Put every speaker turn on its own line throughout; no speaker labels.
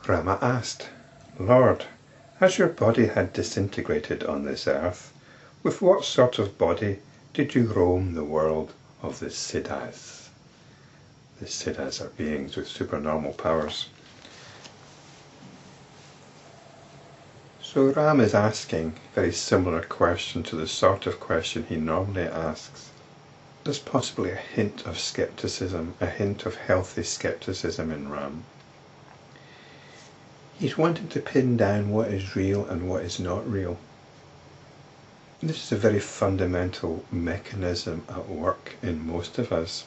Rama asked, "Lord, as your body had disintegrated on this earth, with what sort of body did you roam the world of the Siddhas?" The Siddhas are beings with supernormal powers. So Ram is asking a very similar question to the sort of question he normally asks. There's possibly a hint of skepticism, a hint of healthy skepticism in Ram. He's wanting to pin down what is real and what is not real. This is a very fundamental mechanism at work in most of us.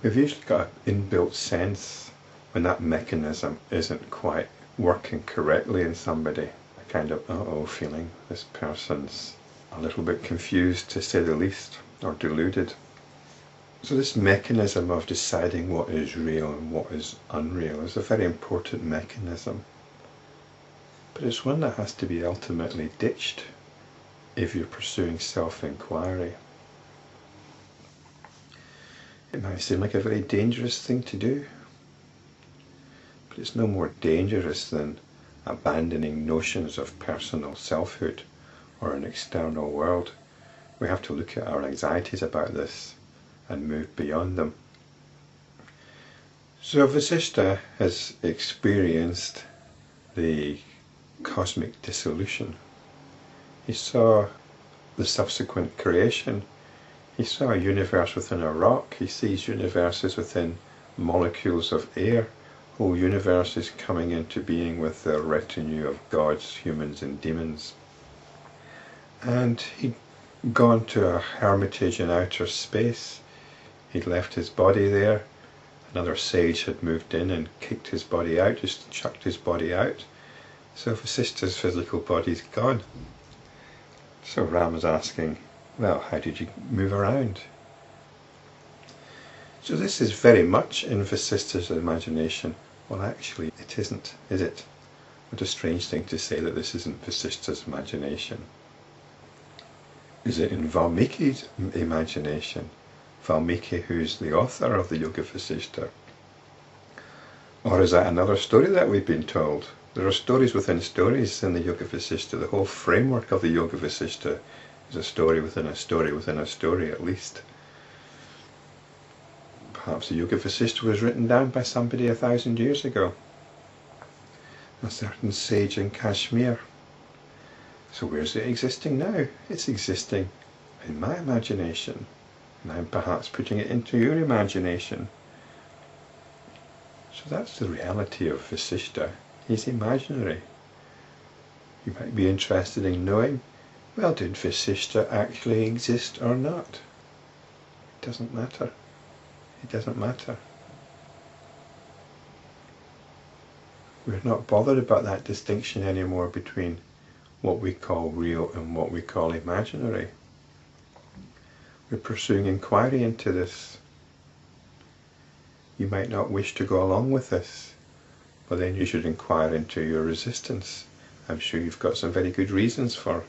We've usually got an inbuilt sense when that mechanism isn't quite working correctly in somebody. A kind of uh-oh feeling. This person's a little bit confused, to say the least, or deluded. So this mechanism of deciding what is real and what is unreal is a very important mechanism. But it's one that has to be ultimately ditched if you're pursuing self-inquiry. It might seem like a very dangerous thing to do, but it's no more dangerous than abandoning notions of personal selfhood or an external world. We have to look at our anxieties about this and move beyond them. So Vasistha has experienced the cosmic dissolution. He saw the subsequent creation. He saw a universe within a rock. He sees universes within molecules of air, whole universes coming into being with their retinue of gods, humans and demons. And he'd gone to a hermitage in outer space. He'd left his body there. Another sage had moved in and kicked his body out, just chucked his body out. So Vasistha's physical body's gone. So Ram is asking, well, how did you move around? So this is very much in Vasistha's imagination. Well, actually, it isn't, is it? What a strange thing to say that this isn't Vasistha's imagination. Is it in Valmiki's imagination? Valmiki, who's the author of the Yoga Vasistha? Or is that another story that we've been told? There are stories within stories in the Yoga Vasistha. The whole framework of the Yoga Vasistha is a story within a story within a story, at least. Perhaps the Yoga Vasistha was written down by somebody 1,000 years ago. A certain sage in Kashmir. So where's it existing now? It's existing in my imagination. And I'm perhaps putting it into your imagination. So that's the reality of Vasistha. He's imaginary. You might be interested in knowing, well, did Vasistha actually exist or not? It doesn't matter. It doesn't matter. We're not bothered about that distinction anymore between what we call real and what we call imaginary. We're pursuing inquiry into this. You might not wish to go along with this, but then you should inquire into your resistance. I'm sure you've got some very good reasons for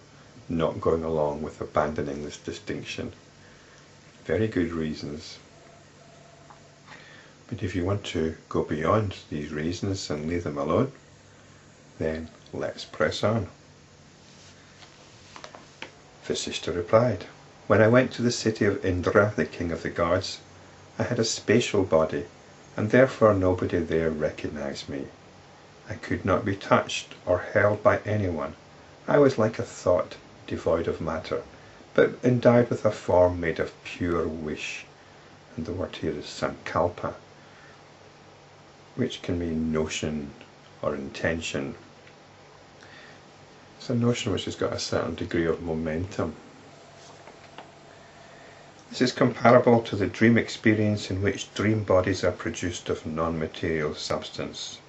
not going along with abandoning this distinction. Very good reasons. But if you want to go beyond these reasons and leave them alone, then let's press on. Vasistha replied, "When I went to the city of Indra, the king of the gods, I had a spatial body, and therefore nobody there recognized me. I could not be touched or held by anyone. I was like a thought, devoid of matter, but endowed with a form made of pure wish." And the word here is Sankalpa, which can mean notion or intention. It's a notion which has got a certain degree of momentum. This is comparable to the dream experience in which dream bodies are produced of non-material substance.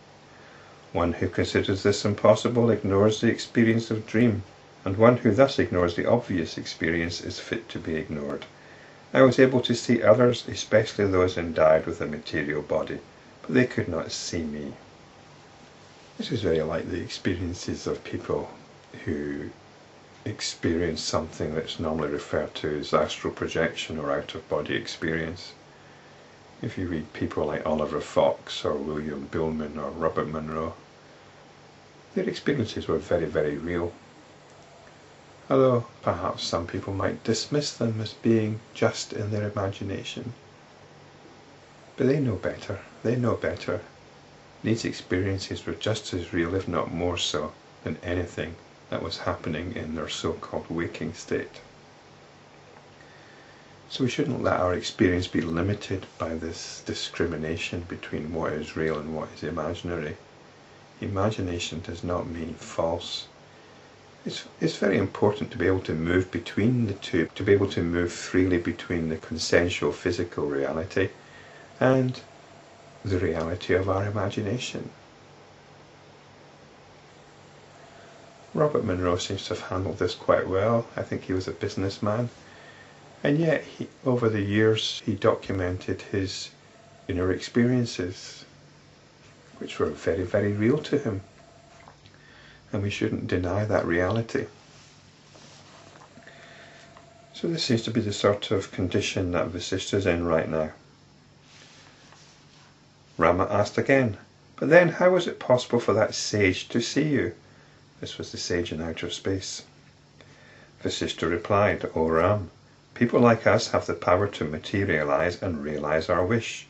One who considers this impossible ignores the experience of dream, and one who thus ignores the obvious experience is fit to be ignored. I was able to see others, especially those endowed with a material body, but they could not see me. This is very like the experiences of people who experience something that's normally referred to as astral projection or out-of-body experience. If you read people like Oliver Fox or William Buhlman or Robert Munroe, their experiences were very, very real. Although perhaps some people might dismiss them as being just in their imagination. But they know better. They know better. These experiences were just as real, if not more so, than anything that was happening in their so-called waking state. So we shouldn't let our experience be limited by this discrimination between what is real and what is imaginary. Imagination does not mean false. It's very important to be able to move between the two, to be able to move freely between the consensual physical reality and the reality of our imagination. Robert Munroe seems to have handled this quite well. I think he was a businessman, and yet over the years he documented his inner experiences, which were very, very real to him, and we shouldn't deny that reality. So this seems to be the sort of condition that Vasistha's in right now. Rama asked again, "But then how was it possible for that sage to see you?" This was the sage in outer space. Vasistha replied, "O Ram, people like us have the power to materialize and realize our wish.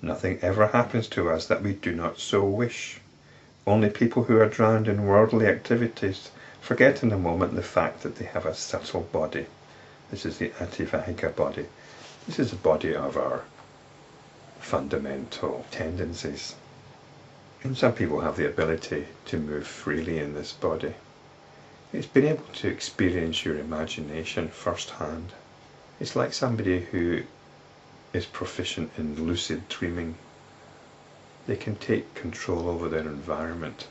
Nothing ever happens to us that we do not so wish. Only people who are drowned in worldly activities forget in a moment the fact that they have a subtle body. This is the Ativahika body. This is the body of our fundamental tendencies. And some people have the ability to move freely in this body. It's being able to experience your imagination firsthand. It's like somebody who is proficient in lucid dreaming. They can take control over their environment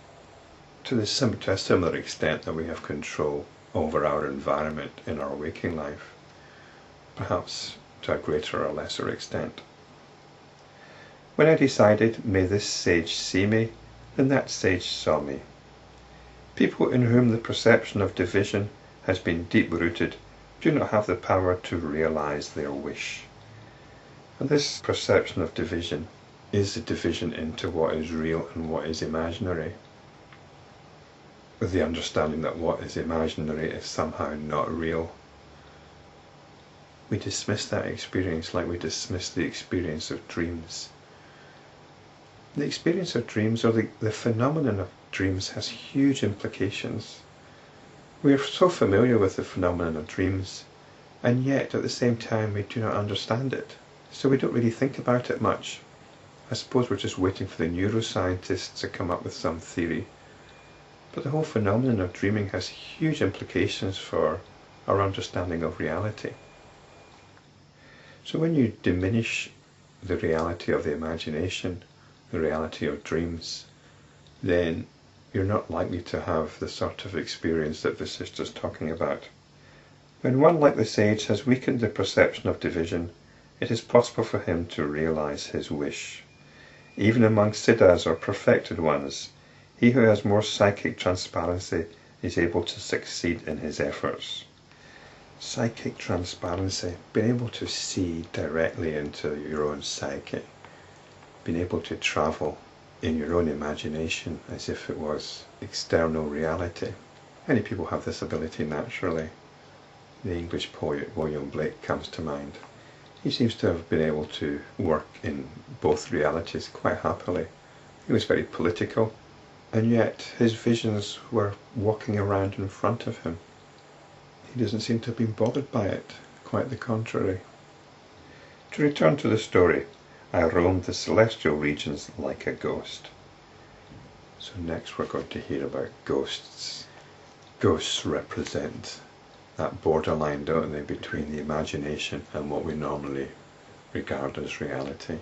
to a similar extent that we have control over our environment in our waking life, perhaps to a greater or lesser extent. When I decided, may this sage see me, then that sage saw me. People in whom the perception of division has been deep-rooted do not have the power to realize their wish. And this perception of division is the division into what is real and what is imaginary, with the understanding that what is imaginary is somehow not real. We dismiss that experience like we dismiss the experience of dreams. The experience of dreams, or the phenomenon of dreams, has huge implications. We are so familiar with the phenomenon of dreams, and yet at the same time we do not understand it. So we don't really think about it much. I suppose we're just waiting for the neuroscientists to come up with some theory. But the whole phenomenon of dreaming has huge implications for our understanding of reality. So when you diminish the reality of the imagination, the reality of dreams, then you're not likely to have the sort of experience that Vasistha is talking about. When one like the sage has weakened the perception of division, it is possible for him to realize his wish. Even among Siddhas or perfected ones, he who has more psychic transparency is able to succeed in his efforts. Psychic transparency, being able to see directly into your own psyche, being able to travel in your own imagination as if it was external reality. Many people have this ability naturally. The English poet William Blake comes to mind. He seems to have been able to work in both realities quite happily. He was very political, and yet his visions were walking around in front of him. He doesn't seem to have been bothered by it, quite the contrary. To return to the story, I roamed the celestial regions like a ghost. So next we're going to hear about ghosts. Ghosts represent that borderline, don't they, between the imagination and what we normally regard as reality.